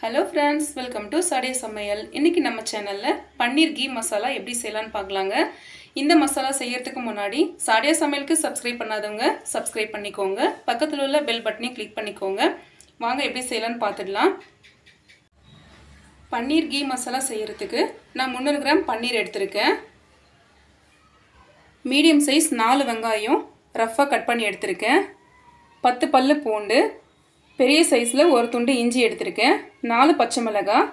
Hello friends, welcome to சாடிய சமையல். இன்றைக்கி நம்ம சேனலில் பன்னீர் கீ மசாலா எப்படி செய்யலான்னு பார்க்கலாங்க. இந்த மசாலா செய்யறதுக்கு முன்னாடி சாடிய சமையலுக்கு சப்ஸ்கிரைப் பண்ணாதவங்க சப்ஸ்கிரைப் பண்ணிக்கோங்க. பக்கத்தில் உள்ள பெல் பட்டனையும் கிளிக் பண்ணிக்கோங்க. வாங்க எப்படி செய்யலான்னு பார்த்துடலாம். பன்னீர் கீ மசாலா செய்யறதுக்கு நான் 300 கிராம் பன்னீர் எடுத்திருக்கேன். மீடியம் சைஸ் 4 வெங்காயம் ரஃப்பாக கட் பண்ணி எடுத்திருக்கேன். 10 பல்லு பூண்டு, பெரிய சைஸில் ஒரு துண்டு இஞ்சி எடுத்திருக்கேன். 4 பச்சை மிளகாய்,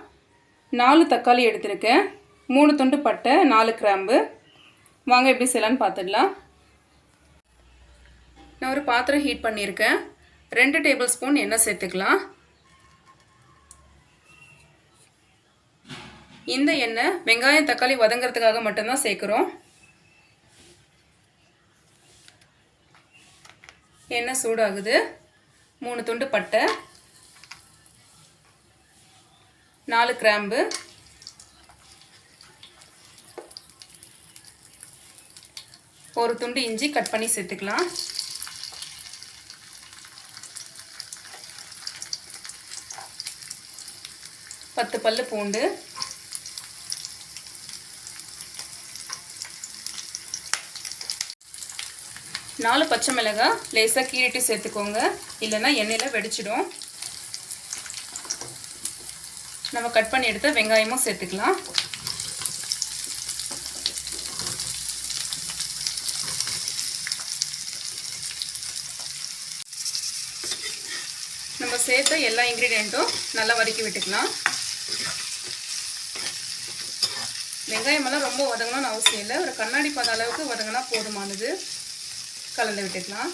4 தக்காளி எடுத்திருக்கேன். 3 துண்டு பட்டை, 4 கிராம்பு. வாங்க எப்படி செய்யலான்னு பார்த்துடலாம். நான் ஒரு பாத்திரம் ஹீட் பண்ணியிருக்கேன். 2 டேபிள் ஸ்பூன் எண்ணெய் சேர்த்துக்கலாம். இந்த எண்ணெய் வெங்காயம் தக்காளி வதங்கிறதுக்காக மட்டும்தான் சேர்க்குறோம். எண்ணெய் சூடாகுது. 3 துண்டு பட்டை, 4 கிராம்பு, ஒரு துண்டு இஞ்சி கட் பண்ணி சேர்த்துக்கலாம். பத்து பல்லு பூண்டு, 4 பச்சை மிளகாய் லேசாக கீறிட்டு சேர்த்துக்கோங்க, இல்லைன்னா எண்ணெயில் வெடிச்சிடும். நம்ம கட் பண்ணி எடுத்த வெங்காயமும் சேர்த்துக்கலாம். நம்ம சேர்த்த எல்லா இன்க்ரீடியண்ட்டும் நல்லா வதக்கி விட்டுக்கலாம். வெங்காயமெல்லாம் ரொம்ப வதங்கணும்னு அவசியம் இல்லை. ஒரு கண்ணாடி பாத அளவுக்கு வதங்கினா போதுமானது. கலந்து விட்டுக்கலாம்.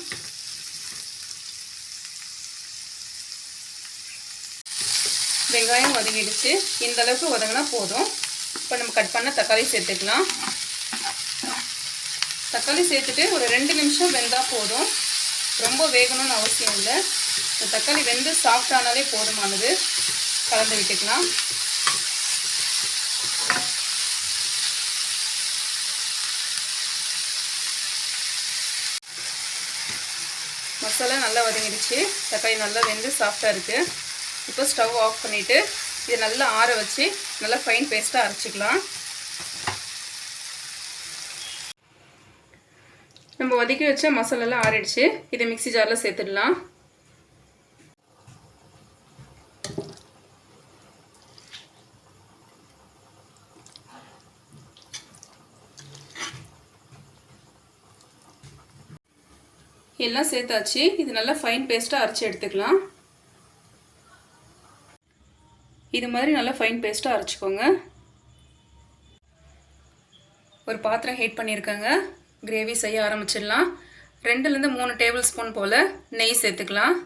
வெங்காயம் வதங்கிடுச்சு. இந்த அளவுக்கு வதங்கினா போதும். இப்போ நம்ம கட் பண்ண தக்காளி சேர்த்துக்கலாம். தக்காளி சேர்த்துட்டு ஒரு 2 நிமிஷம் வெந்தால் போதும். ரொம்ப வேகணும்னு அவசியம் இல்லை. இந்த தக்காளி வெந்து சாஃப்டானாலே போதுமானது. கலந்து விட்டுக்கலாம். மசாலா நல்லா வதங்கிடுச்சு. தக்காளி நல்லா வெந்து சாஃப்டாக இருக்குது. இப்போ ஸ்டவ் ஆஃப் பண்ணிவிட்டு இதை நல்லா ஆற வச்சு நல்லா ஃபைன் பேஸ்ட்டாக அரைச்சிக்கலாம். நம்ம வதக்கி வச்ச மசாலாலாம் ஆறிடுச்சு. இதை மிக்ஸி ஜாரில் சேர்த்துடலாம். எல்லாம் சேர்த்தாச்சு. இது நல்லா ஃபைன் பேஸ்ட்டாக அரைச்சி எடுத்துக்கலாம். இது மாதிரி நல்லா ஃபைன் பேஸ்ட்டாக அரைச்சிக்கோங்க. ஒரு பாத்திரம் ஹீட் பண்ணியிருக்கேங்க. கிரேவி செய்ய ஆரம்பிச்சிடலாம். 2லேருந்து 3 டேபிள் ஸ்பூன் போல் நெய் சேர்த்துக்கலாம்.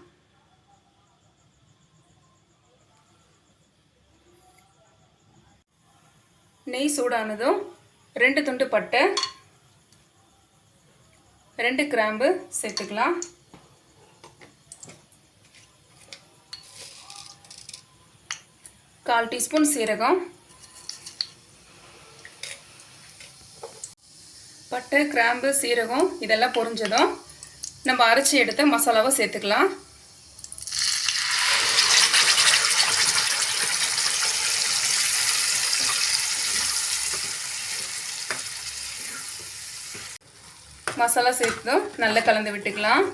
நெய் சூடானதும் 2 துண்டு பட்டை, 2 கிராம்பு சேர்த்துக்கலாம். கால் டீஸ்பூன் சீரகம். பட்டை, கிராம்பு, சீரகம் இதெல்லாம் பொரிஞ்சதும் நம்ம அரைச்சி எடுத்த மசாலாவை சேர்த்துக்கலாம். மசாலா சேர்த்ததும் நல்லா கலந்து விட்டுக்கலாம்.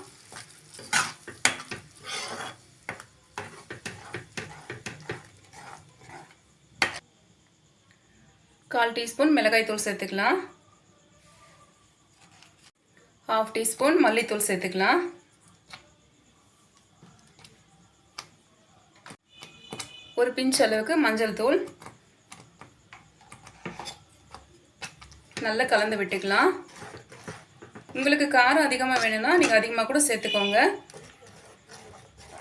கால் டீஸ்பூன் மிளகாய் தூள் சேர்த்துக்கலாம். 1/2 டீஸ்பூன் மல்லித்தூள் சேர்த்துக்கலாம். ஒரு பிஞ்ச் அளவுக்கு மஞ்சள் தூள். நல்லா கலந்து விட்டுக்கலாம். உங்களுக்கு காரம் அதிகமாக வேணும்னா நீங்கள் அதிகமாக கூட சேர்த்துக்கோங்க.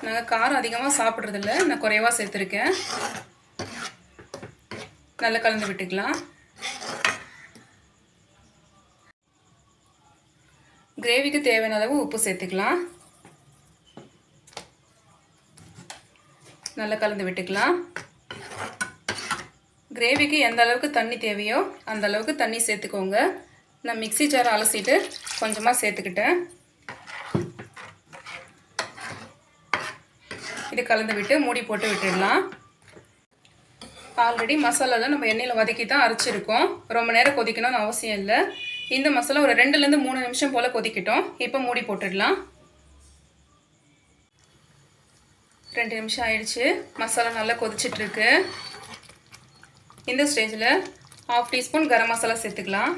நாங்கள் காரம் அதிகமாக சாப்பிட்றதில்ல, நான் குறைவாக சேர்த்துருக்கேன். நல்லா கலந்து விட்டுக்கலாம். கிரேவிக்கு தேவையான அளவு உப்பு சேர்த்துக்கலாம். நல்லா கலந்து விட்டுக்கலாம். கிரேவிக்கு எந்த அளவுக்கு தண்ணி தேவையோ அந்த அளவுக்கு தண்ணி சேர்த்துக்கோங்க. நான் மிக்ஸி ஜாரை அலசிட்டு கொஞ்சமாக சேர்த்துக்கிட்டேன். இது கலந்து விட்டு மூடி போட்டு விட்டுடலாம். ஆல்ரெடி மசாலாலாம் நம்ம எண்ணெயில் வதக்கி தான் அரைச்சிருக்கோம். ரொம்ப நேரம் கொதிக்கணும்னு அவசியம் இல்லை. இந்த மசாலா ஒரு 2லேருந்து 3 நிமிஷம் போல் கொதிக்கட்டும். இப்போ மூடி போட்டுடலாம். 2 நிமிஷம் ஆயிடுச்சு. மசாலா நல்லா கொதிச்சிட்ருக்கு. இந்த ஸ்டேஜில் 1/2 டீஸ்பூன் கரம் மசாலா சேர்த்துக்கலாம்.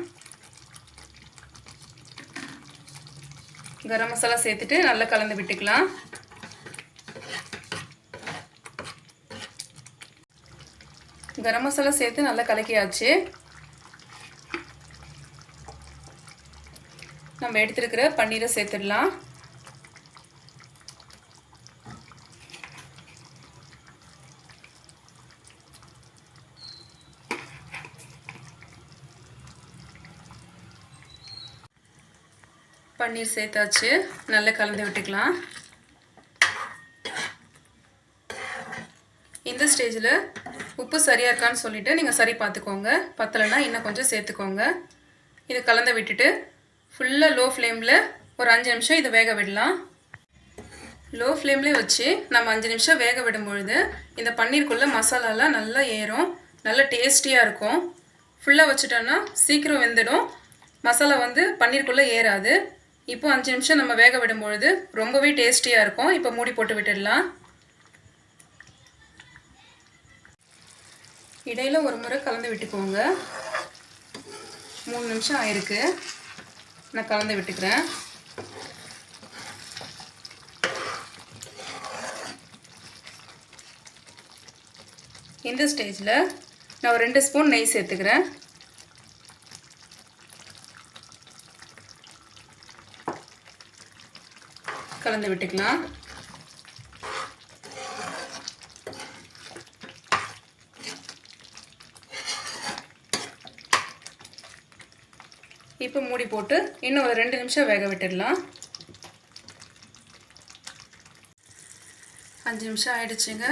கரம் மசாலா சேர்த்துட்டு நல்லா கலந்து விட்டுக்கலாம். கரம் மசாலா சேர்த்து நல்லா கலக்கியாச்சு. நம்ம எடுத்துருக்கிற பன்னீரை சேர்த்துடலாம். பன்னீர் சேர்த்தாச்சு. நல்லா கலந்து விட்டுக்கலாம். இந்த ஸ்டேஜில் உப்பு சரியாக இருக்கான்னு சொல்லிவிட்டு நீங்கள் சரி பார்த்துக்கோங்க. பத்தலைன்னா இன்னும் கொஞ்சம் சேர்த்துக்கோங்க. இதை கலந்து விட்டுட்டு ஃபுல்லாக லோ ஃப்ளேமில் ஒரு 5 நிமிஷம் இதை வேக விடலாம். லோ ஃப்ளேம்லேயே வச்சு நம்ம 5 நிமிஷம் வேக விடும்பொழுது இந்த பன்னீருக்குள்ளே மசாலாலாம் நல்லா ஏறும். நல்லா டேஸ்டியாக இருக்கும். ஃபுல்லாக வச்சுட்டோன்னா சீக்கிரம் வெந்துடும். மசாலா பன்னீருக்குள்ளே ஏறாது. இப்போ 5 நிமிஷம் நம்ம வேக விடும்பொழுது ரொம்பவே டேஸ்டியாக இருக்கும். இப்போ மூடி போட்டு விட்டுடலாம். இடையில ஒரு முறை கலந்து விட்டுக்கோங்க. 3 நிமிஷம் ஆயிருக்கு. நான் கலந்து விட்டுக்கிறேன். இந்த ஸ்டேஜில் நான் ஒரு 2 ஸ்பூன் நெய் சேர்த்துக்கிறேன். கலந்து விட்டுக்கலாம். இப்போ மூடி போட்டு இன்னும் ஒரு 2 நிமிஷம் வேக விட்டுடலாம். 5 நிமிஷம் ஆயிடுச்சுங்க.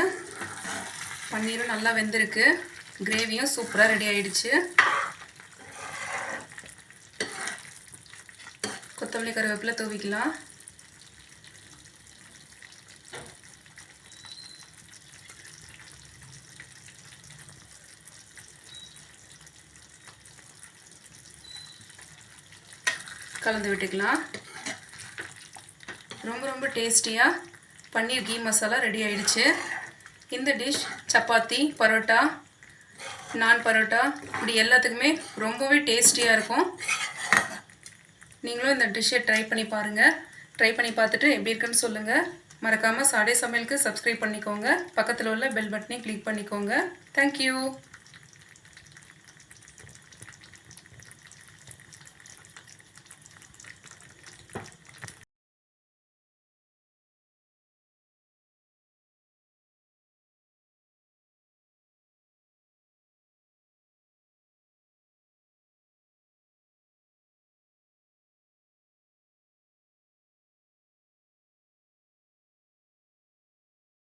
பன்னீரும் நல்லா வெந்திருக்கு. கிரேவியும் சூப்பராக ரெடி ஆயிடுச்சு. கொத்தமல்லி கருவேப்பிலை தூவிக்கலாம். கலந்து விட்டுக்கலாம். ரொம்ப டேஸ்டியாக பன்னீர் கீ மசாலா ரெடி ஆயிடுச்சு. இந்த டிஷ் சப்பாத்தி, பரோட்டா, நான் பரோட்டா இப்படி எல்லாத்துக்குமே ரொம்பவே டேஸ்டியாக இருக்கும். நீங்களும் இந்த டிஷ்ஷை ட்ரை பண்ணி பாருங்கள். ட்ரை பண்ணி பார்த்துட்டு எப்படி இருக்குன்னு சொல்லுங்கள். மறக்காமல் சாடே சமையலுக்கு சப்ஸ்கிரைப் பண்ணிக்கோங்க. பக்கத்தில் உள்ள பெல் பட்டனை கிளிக் பண்ணிக்கோங்க. தேங்க்யூ.